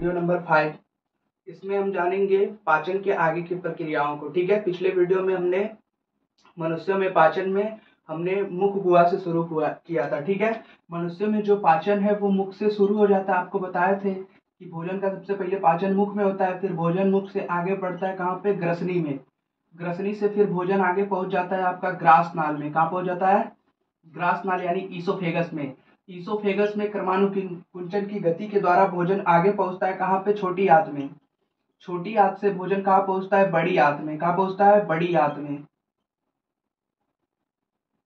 Video number 5। इसमें हम जानेंगे पाचन के आगे की प्रक्रियाओं को। ठीक है, पिछले वीडियो में हमने मनुष्यों में पाचन में हमने मुख गुहा से शुरू किया था। ठीक है, मनुष्यों में जो पाचन है वो मुख से शुरू हो जाता है। आपको बताए थे कि भोजन का सबसे पहले पाचन मुख में होता है, फिर भोजन मुख से आगे बढ़ता है कहाँ पे, ग्रसनी में। ग्रसनी से फिर भोजन आगे पहुंच जाता है आपका ग्रास नाल में। कहाँ पहुंच जाता है, ग्रास नाल यानी ईसोफेगस में। ईसोफेगस में क्रमानुकुंचन की गति के द्वारा भोजन आगे पहुंचता है कहाँ पे, छोटी आंत में। छोटी आंत से भोजन कहाँ पहुंचता है, बड़ी आंत में। कहाँ पहुंचता है, बड़ी आंत में।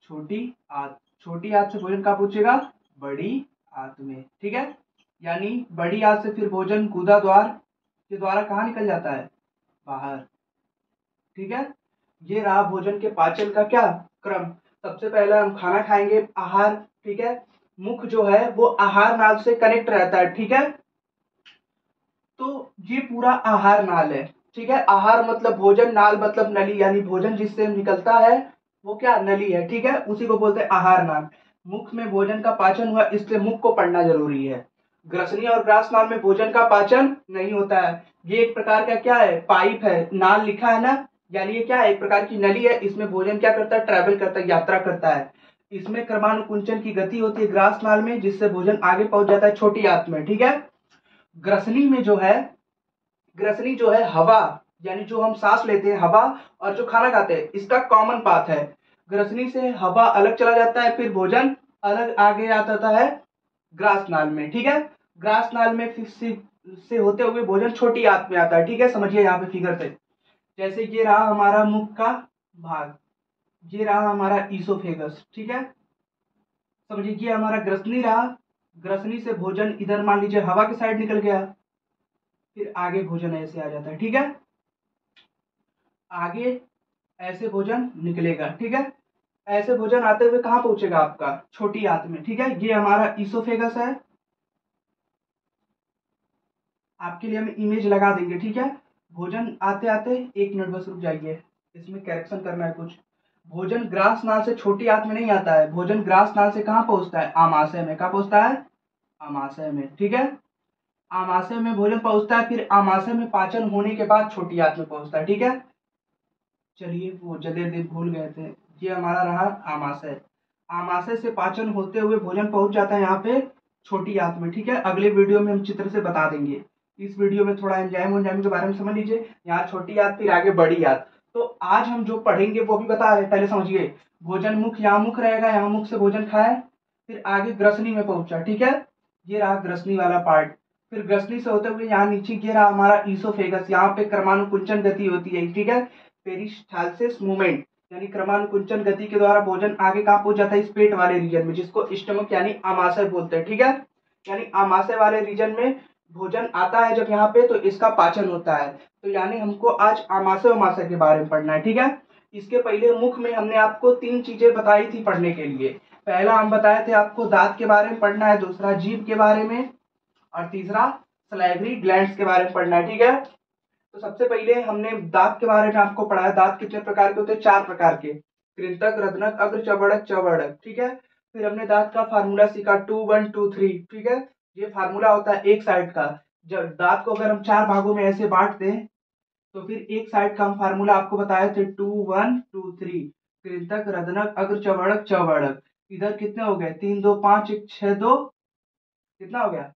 छोटी आंत, छोटी आंत से भोजन कहाँ पहुंचेगा, बड़ी आंत में। ठीक है, यानी बड़ी आंत से फिर भोजन गुदा द्वार के द्वारा कहाँ निकल जाता है, बाहर। ठीक है, ये रहा भोजन के पाचन का क्या क्रम। सबसे पहले हम खाना खाएंगे, आहार। ठीक है, मुख जो है वो आहार नाल से कनेक्ट रहता है। ठीक है, तो ये पूरा आहार नाल है। ठीक है, आहार मतलब भोजन, नाल मतलब नली, यानी भोजन जिससे निकलता है वो क्या, नली है। ठीक है, उसी को बोलते हैं आहार नाल। मुख में भोजन का पाचन हुआ, इसलिए मुख को पढ़ना जरूरी है। ग्रसनी और ग्रास नाल में भोजन का पाचन नहीं होता है। ये एक प्रकार का क्या है, पाइप है। नाल लिखा है ना, यानी ये क्या है, एक प्रकार की नली है। इसमें भोजन क्या करता है, ट्रेवल करता है, यात्रा करता है। इसमें क्रमानुकुंचन की गति होती है ग्रास नाल में, जिससे भोजन आगे पहुंच जाता है छोटी आंत में। ठीक है, ग्रसनी में जो है, ग्रसनी जो है हवा, यानी जो हम सांस लेते हैं हवा, और जो खाना खाते हैं इसका कॉमन पाथ है। ग्रसनी से हवा अलग चला जाता है, फिर भोजन अलग आगे आता है ग्रास नाल में। ठीक है, ग्रास नाल में फिर से होते हुए भोजन छोटी आंत में आता है। ठीक है, समझिए यहाँ पे फिगर से। जैसे ये रहा हमारा मुख का भाग, ये रहा हमारा ईसोफेगस। ठीक है, समझिए ये हमारा ग्रसनी रहा। ग्रसनी से भोजन इधर मान लीजिए हवा के साइड निकल गया, फिर आगे भोजन ऐसे आ जाता है। ठीक है, आगे ऐसे भोजन निकलेगा। ठीक है, ऐसे भोजन आते हुए कहां पहुंचेगा, आपका छोटी आंत में। ठीक है, ये हमारा ईसोफेगस है। आपके लिए हम इमेज लगा देंगे। ठीक है, भोजन आते आते, एक मिनट बस रुक जाइए, इसमें करेक्शन करना है कुछ। भोजन ग्रास नाल से छोटी आंत में नहीं आता है, भोजन ग्रास नाल से कहां पहुंचता है, आमाशय में। कहां पहुंचता है, आमाशय में। ठीक है, आमाशय में भोजन पहुंचता है, फिर आमाशय में पाचन होने के बाद छोटी आंत में पहुंचता है। ठीक है, चलिए वो जल्दी भूल गए थे। ये हमारा रहा आमाशय। आमाशय से पाचन होते हुए भोजन पहुंच जाता है यहाँ पे छोटी आंत में। ठीक है, अगले वीडियो में हम चित्र से बता देंगे। इस वीडियो में थोड़ा एंजाइम उंजाइम के बारे में समझ लीजिए। यहाँ छोटी आंत, फिर आगे बड़ी आंत। तो आज हम जो पढ़ेंगे वो भी बता रहे, पहले समझिए। भोजन मुख, यहाँ मुख रहेगा, यहाँ मुख से भोजन खाए, फिर आगे ग्रसनी में पहुंचा। ठीक है, ये रहा ग्रसनी वाला पार्ट। फिर ग्रसनी से होते हुए यहाँ नीचे ये रहा हमारा ईसोफेगस, यहाँ पे क्रमानुकुंचन गति होती है। ठीक है, पेरिस्टालसिस मूवमेंट, यानी क्रमानुकुंचन गति के द्वारा भोजन आगे कहाँ पहुंच जाता है, इस पेट वाले रीजन में, जिसको स्टमक यानी आमाशय बोलते हैं। ठीक है, यानी आमाशय वाले रीजन में भोजन आता है जब यहाँ पे, तो इसका पाचन होता है। तो यानी हमको आज आमाशय उमाशय के बारे में पढ़ना है। ठीक है, इसके पहले मुख में हमने आपको 3 चीजें बताई थी पढ़ने के लिए। पहला हम बताए थे आपको दांत के बारे में पढ़ना है, दूसरा जीभ के बारे में, और तीसरा सलाइवरी ग्लैंड्स के बारे में पढ़ना है। ठीक है, तो सबसे पहले हमने दांत के बारे में आपको पढ़ाया। दांत कितने प्रकार के होते हैं, 4 प्रकार के, कृंतक, रत्नक, अग्र, चबड़क, चवर्णक। ठीक है, फिर हमने दांत का फार्मूला सीखा 2 1 2 3। ठीक है, ये फार्मूला होता है एक साइड का। जब दांत को अगर हम 4 भागों में ऐसे बांट दें, तो फिर एक साइड का हम फार्मूला आपको बताए थे 2 1 2 3। कृंतक, रत्नक, अग्र, चबड़क, चवर्णक। इधर कितने हो गए, 3 2 5 1 6 2, कितना हो गया,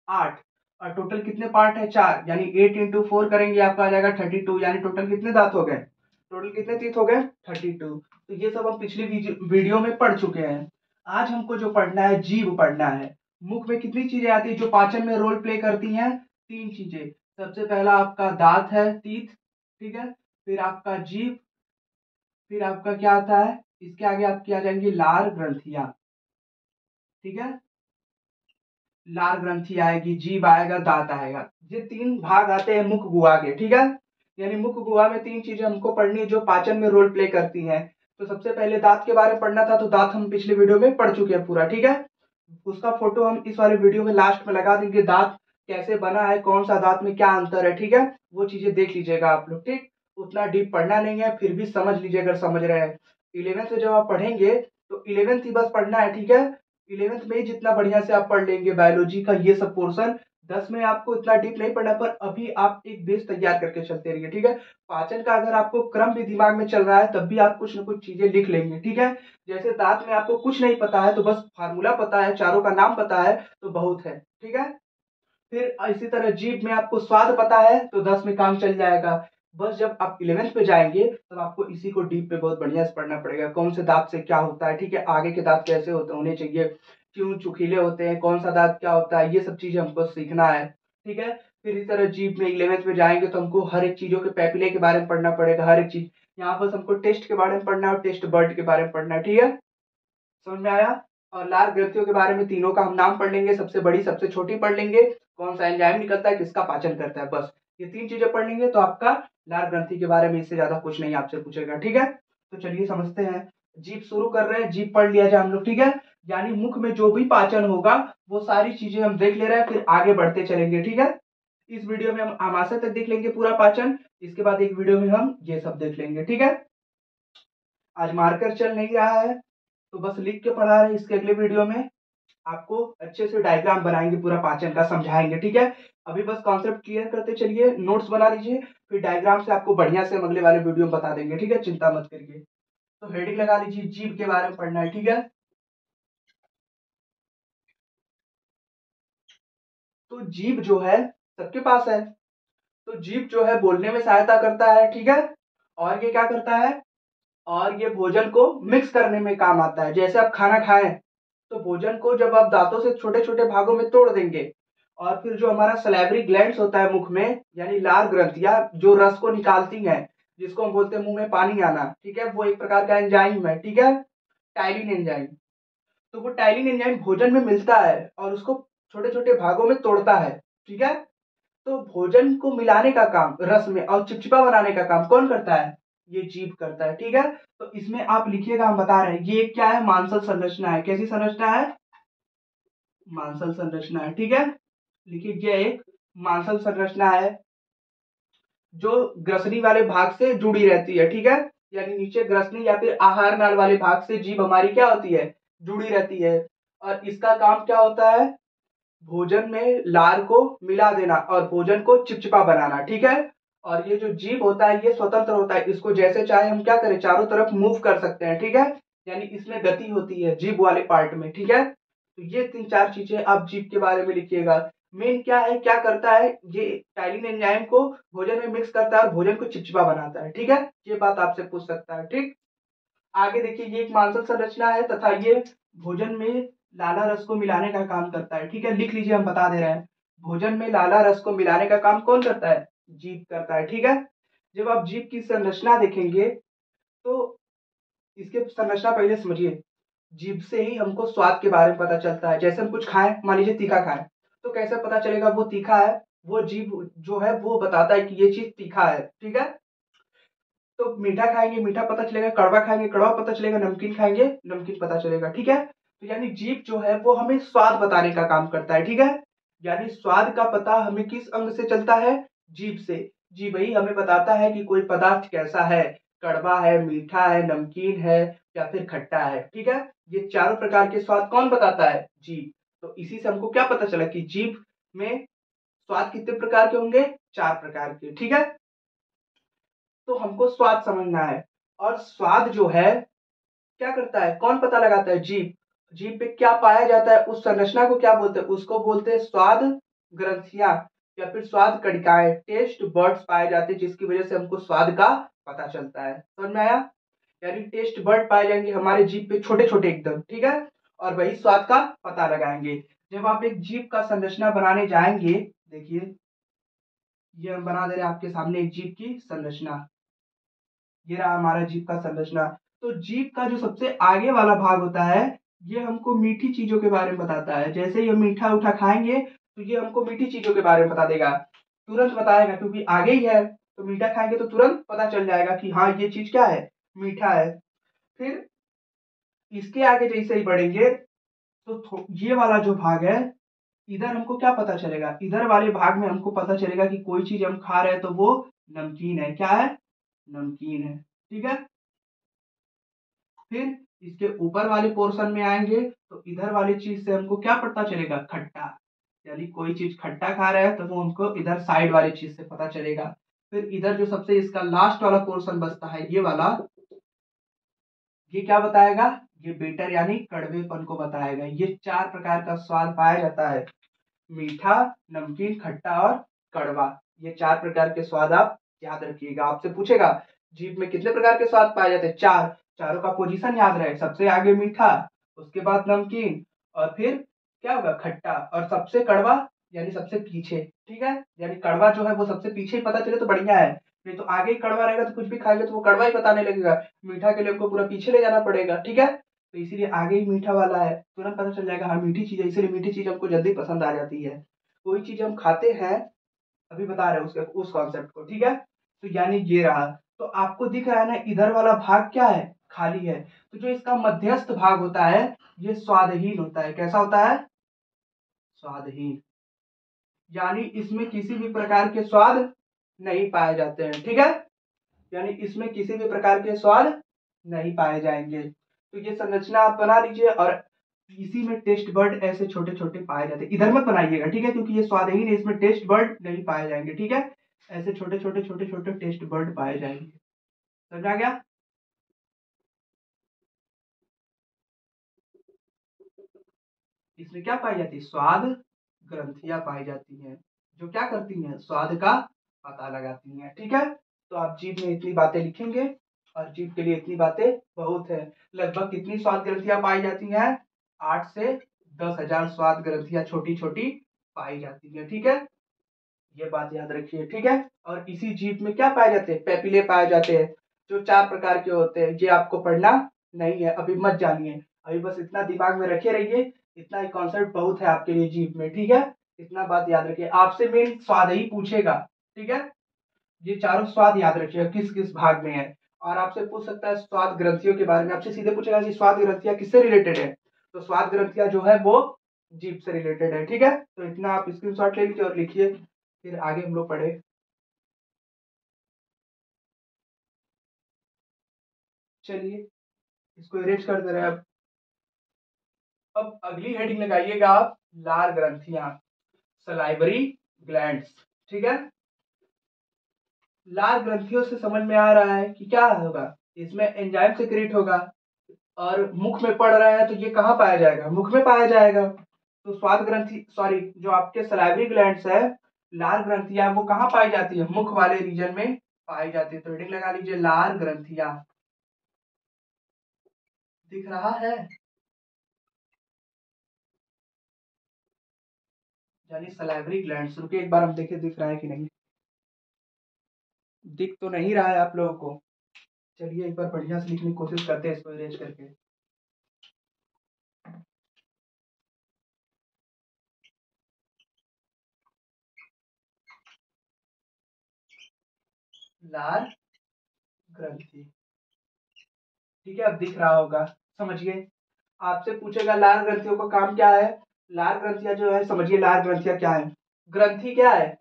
8। और टोटल कितने पार्ट है, 4, यानी 8 इंटू 4 करेंगे आपका आ जाएगा 32। यानी टोटल कितने दांत हो गए, टोटल कितने तीत हो गए, 32। तो ये सब हम पिछली वीडियो में पढ़ चुके हैं। आज हमको जो पढ़ना है, जीभ पढ़ना है। मुख में कितनी चीजें आती है जो पाचन में रोल प्ले करती हैं, 3 चीजें। सबसे पहला आपका दांत है, टीथ। ठीक है, फिर आपका जीभ, फिर आपका क्या आता है, इसके आगे आपकी आ जाएंगी लार ग्रंथियां। ठीक है, लार ग्रंथि आएगी, जीभ आएगा, दांत आएगा। ये 3 भाग आते हैं मुख गुहा के। ठीक है, यानी मुख गुहा में 3 चीजें हमको पढ़नी है जो पाचन में रोल प्ले करती हैं। तो सबसे पहले दांत के बारे में पढ़ना था, तो दांत हम पिछले वीडियो में पढ़ चुके हैं पूरा। ठीक है, उसका फोटो हम इस वाले वीडियो में लास्ट में लगा देंगे। दांत कैसे बना है, कौन सा दांत में क्या अंतर है। ठीक है, वो चीजें देख लीजिएगा आप लोग। ठीक, उतना डीप पढ़ना नहीं है, फिर भी समझ लीजिए अगर समझ रहे हैं। 11th से जब आप पढ़ेंगे तो 11th ही बस पढ़ना है। ठीक है, 11th में ही जितना बढ़िया से आप पढ़ लेंगे बायोलॉजी का ये सब पोर्शन, 10 में आपको इतना डीप नहीं पढ़ना, पर अभी आप एक बेस तैयार करके चलते रहिए, ठीक है। पाचन का अगर आपको क्रम भी दिमाग में चल रहा है तब भी आप कुछ न कुछ चीजें लिख लेंगे, ठीक है। जैसे दांत में आपको कुछ नहीं पता है तो बस फार्मूला पता है, चारों का नाम पता है तो बहुत है, ठीक है। फिर इसी तरह जीभ में आपको स्वाद पता है तो 10 में काम चल जाएगा। बस जब आप 11th पे जाएंगे तब आपको इसी को डीप पे बहुत बढ़िया से पढ़ना पड़ेगा, कौन से दांत से क्या होता है, ठीक है। आगे के दांत कैसे होने चाहिए, क्यों चुकीले होते हैं, कौन सा दांत क्या होता है, ये सब चीजें हमको सीखना है, ठीक है। फिर इस तरह जीभ में 11th में जाएंगे तो हमको हर एक चीजों के पैपिले के बारे में पढ़ना पड़ेगा, हर एक चीज। यहाँ पर हमको टेस्ट के बारे में पढ़ना है और टेस्ट बर्ड के बारे में पढ़ना है, ठीक है। समझ में आया। और लार ग्रंथियों के बारे में तीनों का हम नाम पढ़ लेंगे, सबसे बड़ी सबसे छोटी पढ़ लेंगे, कौन सा एंजाइम निकलता है, किसका पाचन करता है, बस ये 3 चीजें पढ़ लेंगे तो आपका लार ग्रंथि के बारे में इससे ज्यादा कुछ नहीं आपसे पूछेगा, ठीक है। तो चलिए समझते हैं। जीभ शुरू कर रहे हैं, जीभ पढ़ लिया जाए हम लोग, ठीक है। यानी मुख में जो भी पाचन होगा वो सारी चीजें हम देख ले रहे हैं, फिर आगे बढ़ते चलेंगे, ठीक है। इस वीडियो में हम आमाशय तक देख लेंगे पूरा पाचन, इसके बाद एक वीडियो में हम ये सब देख लेंगे, ठीक है। आज मार्कर चल नहीं रहा है तो बस लिख के पढ़ा रहे हैं, इसके अगले वीडियो में आपको अच्छे से डायग्राम बनाएंगे, पूरा पाचन का समझाएंगे, ठीक है। अभी बस कॉन्सेप्ट क्लियर करते चलिए, नोट्स बना लीजिए, फिर डायग्राम से आपको बढ़िया से हम अगले वाले वीडियो में बता देंगे, ठीक है, चिंता मत करिए। तो हेडिंग लगा लीजिए, जीभ के बारे में पढ़ना है, ठीक है। तो जीभ जो है सबके पास है, तो जीभ जो है बोलने में सहायता करता है, ठीक है। और ये क्या करता है, और ये भोजन को मिक्स करने में काम आता है। जैसे आप खाना खाएं तो भोजन को जब आप दांतों से छोटे छोटे भागों में तोड़ देंगे और फिर जो हमारा सलेवरी ग्लैंड्स होता है मुख में, यानी लार ग्रंथियां जो रस को निकालती हैं, जिसको हम बोलते हैं मुंह में पानी आना, ठीक है, वो एक प्रकार का एंजाइम है, ठीक है, टाइलिन एंजाइम। तो वो टाइलिन एंजाइम भोजन में मिलता है और उसको छोटे छोटे भागों में तोड़ता है, ठीक है। तो भोजन को मिलाने का काम रस में और चिपचिपा बनाने का काम कौन करता है, ये जीभ करता है, ठीक है। तो इसमें आप लिखिएगा, हम बता रहे हैं ये क्या है, मांसल संरचना है। कैसी संरचना है, मांसल संरचना है, ठीक है। लिखिए ये एक मांसल संरचना है जो ग्रसनी वाले भाग से जुड़ी रहती है, ठीक है। यानी नीचे ग्रसनी या फिर आहार नाल वाले भाग से जीभ हमारी क्या होती है, जुड़ी रहती है। और इसका काम क्या होता है, भोजन में लार को मिला देना और भोजन को चिपचिपा बनाना, ठीक है। और ये जो जीभ होता है ये स्वतंत्र होता है, इसको जैसे चाहे हम क्या करें, चारों तरफ मूव कर सकते हैं, ठीक है। यानी इसमें गति होती है जीभ वाले पार्ट में, ठीक है। तो ये 3-4 चीजें आप जीभ के बारे में लिखिएगा। मेन क्या है, क्या करता है, ये टाइलिन एंजाइम को भोजन में मिक्स करता है और भोजन को चिपचिपा बनाता है, ठीक है। ये बात आपसे पूछ सकता है, ठीक। आगे देखिए, ये एक मांसल संरचना है तथा ये भोजन में लाला रस को मिलाने का काम करता है, ठीक है। लिख लीजिए, हम बता दे रहे हैं, भोजन में लाला रस को मिलाने का काम कौन करता है, जीभ करता है, ठीक है। जब आप जीभ की संरचना देखेंगे तो इसके संरचना पहले समझिए। जीभ से ही हमको स्वाद के बारे में पता चलता है। जैसे हम कुछ खाएं, मान लीजिए तीखा खाएं, तो कैसे पता चलेगा वो तीखा है, वो जीभ जो है वो बताता है कि ये चीज तीखा है, ठीक है। तो मीठा खाएंगे मीठा पता चलेगा, कड़वा खाएंगे कड़वा पता चलेगा, नमकीन खाएंगे नमकीन पता चलेगा, ठीक है। तो यानी जीभ जो है वो हमें स्वाद बताने का काम करता है, ठीक है। यानी स्वाद का पता हमें किस अंग से चलता है, जीभ से। जी वही हमें बताता है कि कोई पदार्थ कैसा है, कड़वा है, मीठा है, नमकीन है या फिर खट्टा है, ठीक है। ये चारों प्रकार के स्वाद कौन बताता है, जीभ। तो इसी से हमको क्या पता चला कि जीभ में स्वाद कितने प्रकार के होंगे, 4 प्रकार के, ठीक है। तो हमको स्वाद समझना है। और स्वाद जो है क्या करता है, कौन पता लगाता है, जीभ। जीभ पे क्या पाया जाता है, उस संरचना को क्या बोलते हैं, उसको बोलते हैं स्वाद ग्रंथियां या फिर स्वाद कणिकाएं, टेस्ट बर्ड्स पाए जाते हैं, जिसकी वजह से हमको स्वाद का पता चलता है। समझ में आया। यानी टेस्ट बर्ड पाए जाएंगे हमारे जीभ पे, छोटे छोटे एकदम, ठीक है। और वही स्वाद का पता लगाएंगे। जब आप एक जीभ का संरचना बनाने जाएंगे, देखिए ये हम बना दे रहे हैं आपके सामने एक जीभ की संरचना। ये रहा हमारा जीभ का संरचना। तो जीभ का जो सबसे आगे वाला भाग होता है ये हमको मीठी चीजों के बारे में बताता है। जैसे ये मीठा उठा खाएंगे तो ये हमको मीठी चीजों के बारे में बता देगा, तुरंत बताएगा, क्योंकि आगे ही है। तो मीठा खाएंगे तो तुरंत पता चल जाएगा कि हाँ ये चीज क्या है, मीठा है। फिर इसके आगे जैसे ही बढ़ेंगे तो ये वाला जो भाग है, इधर हमको क्या पता चलेगा, इधर वाले भाग में हमको पता चलेगा कि कोई चीज हम खा रहे हैं तो वो नमकीन है। क्या है, नमकीन है, ठीक है। फिर इसके ऊपर वाले पोर्शन में आएंगे तो इधर वाली चीज से हमको क्या पता चलेगा, खट्टा। यानी कोई चीज खट्टा खा रहा है तो वो हमको इधर साइड वाली चीज से पता चलेगा। फिर इधर जो सबसे इसका लास्ट वाला पोर्शन बचता है ये वाला, ये क्या बताएगा, ये बिटर यानी कड़वेपन को बताएगा। ये 4 प्रकार का स्वाद पाया जाता है, मीठा, नमकीन, खट्टा और कड़वा। ये 4 प्रकार के स्वाद आप याद रखिएगा। आपसे पूछेगा जीभ में कितने प्रकार के स्वाद पाए जाते हैं, 4। चारों का पोजीशन याद रहे, सबसे आगे मीठा, उसके बाद नमकीन, और फिर क्या होगा, खट्टा, और सबसे कड़वा यानी सबसे पीछे। ठीक है, यानी कड़वा जो है वो सबसे पीछे ही पता चले तो बढ़िया है, नहीं तो आगे ही कड़वा रहेगा तो कुछ भी खाएंगे तो वो कड़वा ही बताने लगेगा। मीठा के लिए हमको पूरा पीछे ले जाना पड़ेगा। ठीक है, तो इसीलिए आगे ही मीठा वाला है, तुरंत पता चल जाएगा हाँ मीठी चीज है, इसीलिए मीठी चीज हमको जल्दी पसंद आ जाती है। कोई चीज हम खाते हैं, अभी बता रहे हैं उसके उस कॉन्सेप्ट को। ठीक है, तो यानी ये रहा। तो आपको दिख रहा है ना इधर वाला भाग क्या है, खाली है। तो जो इसका मध्यस्थ भाग होता है ये स्वादहीन होता है। कैसा होता है, स्वादहीन। यानी इसमें किसी भी प्रकार के स्वाद नहीं पाए जाते हैं। ठीक है, यानी इसमें किसी भी प्रकार के स्वाद नहीं पाए जाएंगे। तो ये संरचना आप बना लीजिए, और इसी में टेस्ट बर्ड ऐसे छोटे छोटे पाए जाते हैं। इधर मत बनाइएगा, ठीक है, क्योंकि ये स्वादहीन है, इसमें टेस्ट बर्ड नहीं पाए जाएंगे। ठीक है, ऐसे छोटे छोटे छोटे छोटे टेस्ट बर्ड पाए जाएंगे। समझ आ गया। इसमें क्या पाई जाती है, स्वाद ग्रंथियां पाई जाती हैं, जो क्या करती हैं, स्वाद का पता लगाती हैं। ठीक है, तो आप जीभ में इतनी बातें लिखेंगे, और जीभ के लिए इतनी बातें बहुत है। लगभग कितनी स्वाद ग्रंथियां पाई जाती हैं, 8 से 10,000 स्वाद ग्रंथियां छोटी छोटी पाई जाती हैं। ठीक है, ये बात याद रखिए। ठीक है, और इसी जीभ में क्या पाए जाते हैं, पेपिले पाए जाते हैं, जो 4 प्रकार के होते हैं। ये आपको पढ़ना नहीं है, अभी मत जानिए, अभी बस इतना दिमाग में रखे रहिए। इतना ही कॉन्सेप्ट बहुत है आपके लिए जीभ में। ठीक है, इतना बात याद रखिए, आपसे मेन स्वाद ही पूछेगा। ठीक है, ये चारों स्वाद याद रखिएगा किस किस भाग में है। और आपसे पूछ सकता है स्वाद ग्रंथियों के बारे में, आपसे सीधे पूछेगा कि स्वाद ग्रंथियां किससे रिलेटेड है, तो स्वाद ग्रंथियां जो है वो जीभ से रिलेटेड है। ठीक है, तो इतना आप स्क्रीनशॉट ले लीजिए और लिखिए, फिर आगे हम लोग पढ़े। चलिए, इसको इरेज कर दे रहे हैं अब अगली हेडिंग लगाइएगा आप, लार ग्रंथियां, सलाइवरी ग्लैंड्स। ठीक है, लार ग्रंथियों से समझ में आ रहा है कि क्या होगा, इसमें एंजाइम सिक्रेट होगा, और मुख में पड़ रहा है तो ये कहाँ पाया जाएगा, मुख में पाया जाएगा। तो स्वाद ग्रंथि सॉरी जो आपके सलाइवरी ग्लैंड्स है, लार ग्रंथियां, वो कहाँ पाई जाती है, मुख वाले रीजन में पाई जाती है। तो हेडिंग लगा लीजिए, लार ग्रंथियां। दिख रहा है, यानी सलाइवरी ग्लैंड्स। रुकिए एक बार हम देखें दिख रहा है कि नहीं। दिख तो नहीं रहा है आप लोगों को। चलिए एक बार बढ़िया से लिखने की कोशिश करते हैं इसको अरेंज करके। लार ग्रंथि, ठीक है, अब दिख रहा होगा, समझिए। आपसे पूछेगा लार ग्रंथियों का काम क्या है। लार ग्रंथियां जो है, समझिए लार ग्रंथियां क्या है। ग्रंथि क्या है,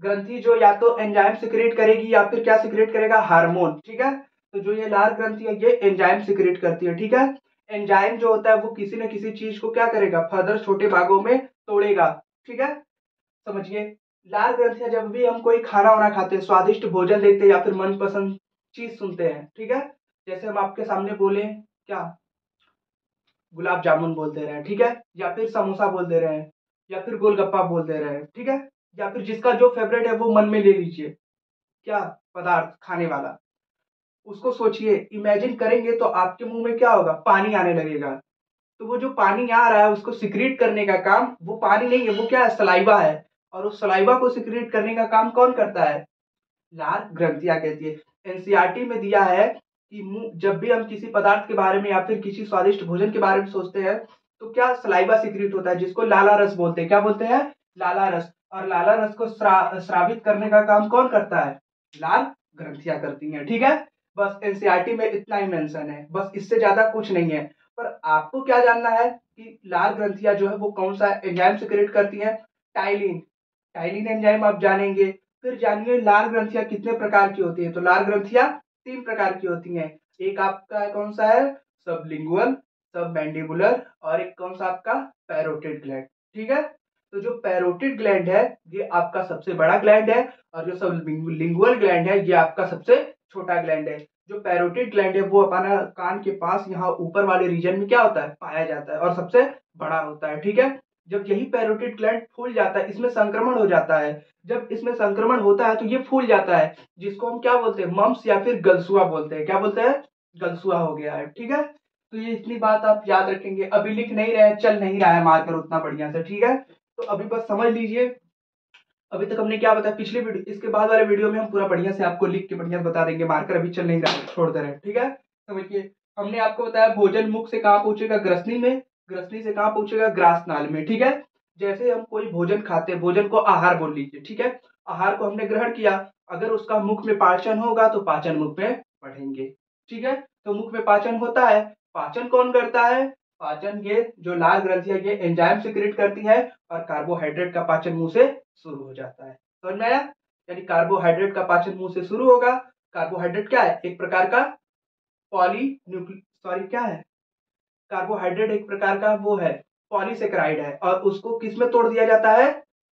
ग्रंथि जो या तो एंजाइम सिक्रेट करेगी या फिर क्या सिक्रेट करेगा, हार्मोन। ठीक है, तो जो ये लार ग्रंथि है ये एंजाइम सिक्रेट करती है। ठीक है, एंजाइम जो होता है वो किसी न किसी चीज को क्या करेगा, फर्दर छोटे भागों में तोड़ेगा। ठीक है, समझिए। लार ग्रंथियां, जब भी हम कोई खाना वाना खाते हैं, स्वादिष्ट भोजन लेते हैं या फिर मनपसंद चीज सुनते हैं, ठीक है, जैसे हम आपके सामने बोले क्या, गुलाब जामुन बोल दे रहे हैं, ठीक है, या फिर समोसा बोल दे रहे हैं, या फिर गोलगप्पा बोल दे रहे हैं, ठीक है, या फिर जिसका जो फेवरेट है वो मन में ले लीजिए, क्या पदार्थ खाने वाला, उसको सोचिए, इमेजिन करेंगे तो आपके मुंह में क्या होगा, पानी आने लगेगा। तो वो जो पानी आ रहा है उसको सिक्रीट करने का काम, वो पानी नहीं है, वो क्या है, सलाइवा है। और उस सलाइवा को सिक्रीट करने का काम कौन करता है, लार ग्रंथियां कहती है। एनसीईआरटी में दिया है कि मुंह, जब भी हम किसी पदार्थ के बारे में या फिर किसी स्वादिष्ट भोजन के बारे में सोचते हैं तो क्या सलाइवा सिक्रीट होता है, जिसको लाला रस बोलते हैं। क्या बोलते हैं, लाला रस। और लाला रस को स्रावित करने का काम कौन करता है, लार ग्रंथियां करती हैं। ठीक है, बस एनसीईआरटी में इतना ही मेंशन है, बस इससे ज्यादा कुछ नहीं है। पर आपको क्या जानना है कि लार ग्रंथियां जो है वो कौन सा एंजाइम सिक्रेट करती है, टाइलिन। टाइलिन एंजाइम आप जानेंगे। फिर जानिए लार ग्रंथियां कितने प्रकार की होती है। तो लार ग्रंथियां 3 प्रकार की होती हैं। एक आपका कौन सा है, सबलिंगुअल, सबमैंडिबुलर और एक कौन सा आपका पैरोटिड ग्लैंड। ठीक है, तो जो पैरोटिड ग्लैंड है ये आपका सबसे बड़ा ग्लैंड है और जो सबलिंगुअल ग्लैंड है ये आपका सबसे छोटा ग्लैंड है। जो पैरोटिड ग्लैंड है वो अपना कान के पास यहाँ ऊपर वाले रीजन में क्या होता है, पाया जाता है और सबसे बड़ा होता है। ठीक है, जब यही पैरोटिड ग्लैंड फूल जाता है, इसमें संक्रमण हो जाता है, जब इसमें संक्रमण होता है तो ये फूल जाता है, जिसको हम क्या बोलते हैं, मम्स या फिर गलसुआ बोलते हैं। क्या बोलते हैं, गलसुआ हो गया है। ठीक है, तो ये इतनी बात आप याद रखेंगे। अभी लिख नहीं रहे, चल नहीं रहा है मार्कर उतना बढ़िया से। ठीक है, तो अभी बस समझ लीजिए अभी तक हमने क्या बताया पिछले वीडियो, इसके बाद वाले वीडियो में हम पूरा बढ़िया से आपको लिख के बढ़िया बता देंगे। मार्कर अभी चल नहीं रहा है, छोड़ दे रहे हैं। ठीक है, समझिए हमने आपको बताया भोजन मुख से कहाँ पहुंचेगा, ग्रसनी में, ग्रसनी से कहाँ पहुंचेगा, ग्रास नाल में। ठीक है, जैसे हम कोई भोजन खाते हैं, भोजन को आहार बोल लीजिए। ठीक है, आहार को हमने ग्रहण किया, अगर उसका मुख में पाचन होगा तो पाचन मुख में पढ़ेंगे। ठीक है, तो मुख में पाचन होता है, पाचन कौन करता है, पाचन ये जो लाल ग्रंथियां ये एंजाइम सिक्रेट करती है और कार्बोहाइड्रेट का पाचन मुंह से शुरू हो जाता है। समझ में आया, यानी कार्बोहाइड्रेट का पाचन मुंह से शुरू होगा। कार्बोहाइड्रेट क्या है, एक प्रकार का पॉली सॉरी क्या है, कार्बोहाइड्रेट एक प्रकार का वो है, पॉलीसेकेराइड है और उसको किस में तोड़ दिया जाता है,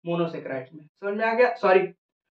मोनोसेकेराइड में। समझ में आ गया, सॉरी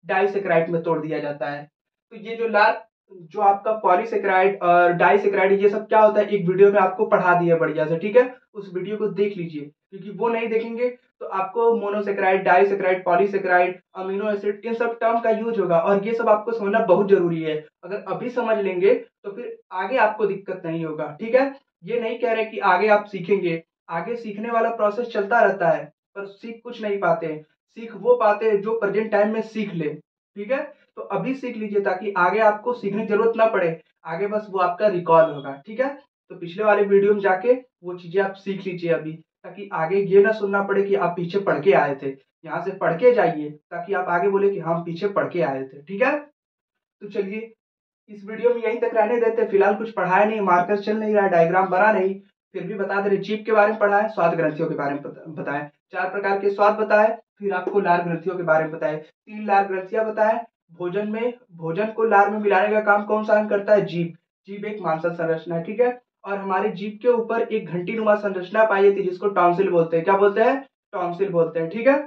डाइसेकेराइड में तोड़ दिया जाता है। तो ये जो लाल जो आपका पॉलीसेकेराइड और डाइसेकेराइड ये सब क्या होता है, एक वीडियो में आपको पढ़ा दिया बढ़िया से। ठीक है, उस वीडियो को देख लीजिए, क्योंकि वो नहीं देखेंगे तो आपको monosaccharide, disaccharide, polysaccharide, amino acid in सब टर्म का यूज होगा और ये सब आपको समझना बहुत जरूरी है। अगर अभी समझ लेंगे तो फिर आगे आपको दिक्कत नहीं होगा। ठीक है, ये नहीं कह रहे कि आगे आप सीखेंगे, आगे सीखने वाला प्रोसेस चलता रहता है, पर सीख कुछ नहीं पाते हैं, सीख वो पाते हैं जो प्रेजेंट टाइम में सीख ले। ठीक है, तो अभी सीख लीजिए ताकि आगे आपको सीखने की जरूरत ना पड़े, आगे बस वो आपका रिकॉल होगा। ठीक है, तो पिछले वाले वीडियो में जाके वो चीजें आप सीख लीजिए अभी, ताकि आगे ये ना सुनना पड़े कि आप पीछे पढ़ के आए थे। यहाँ से पढ़ के जाइए ताकि आप आगे बोले कि हम पीछे पढ़ के आए थे। ठीक है, तो चलिए इस वीडियो में यहीं तक रहने देते। फिलहाल कुछ पढ़ाया नहीं, मार्कर चल नहीं रहा, डायग्राम बना नहीं, फिर भी बता दे रहे। जीभ के बारे में पढ़ा है, स्वाद ग्रंथियों के बारे में बताए, 4 प्रकार के स्वाद बताए, फिर आपको लार ग्रंथियों के बारे में बताए, 3 लार ग्रंथियां बताए। भोजन में, भोजन को लार में मिलाने का काम कौन सा करता है, जीभ। जीभ एक मांसल संरचना है। ठीक है, और हमारे जीभ के ऊपर एक घंटी नुमा संरचना पाई जाती है जिसको टॉन्सिल बोलते हैं। क्या बोलते हैं, टॉन्सिल बोलते हैं। ठीक है,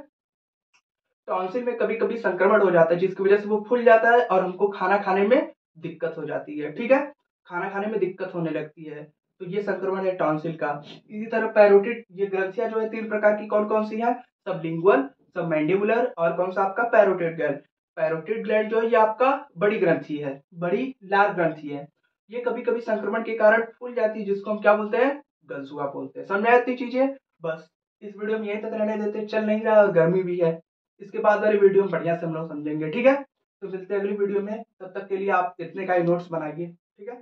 टॉन्सिल में कभी कभी संक्रमण हो जाता है जिसकी वजह से वो फूल जाता है और हमको खाना खाने में दिक्कत हो जाती है। ठीक है, खाना खाने में दिक्कत होने लगती है, तो ये संक्रमण है टॉन्सिल का। इसी तरह पैरोटिड, ये ग्रंथियां जो है 3 प्रकार की कौन कौन सी है, सबलिंगुअल, सबमैंडिबुलर और कौन सा आपका पैरोटिड ग्लैंड। पैरोटिड ग्लैंड जो है ये आपका बड़ी ग्रंथि है, बड़ी लार ग्रंथि है। ये कभी कभी संक्रमण के कारण फूल जाती है जिसको हम क्या बोलते हैं, गलसुआ बोलते हैं। समझ आती चीजें, बस इस वीडियो में यहीं तक रहने देते, चल नहीं रहा और गर्मी भी है। इसके बाद वाली वीडियो में बढ़िया से हम लोग समझेंगे। ठीक है, तो मिलते हैं अगली वीडियो में, तब तक के लिए आप इतने का ही नोट्स बनाइए। ठीक है।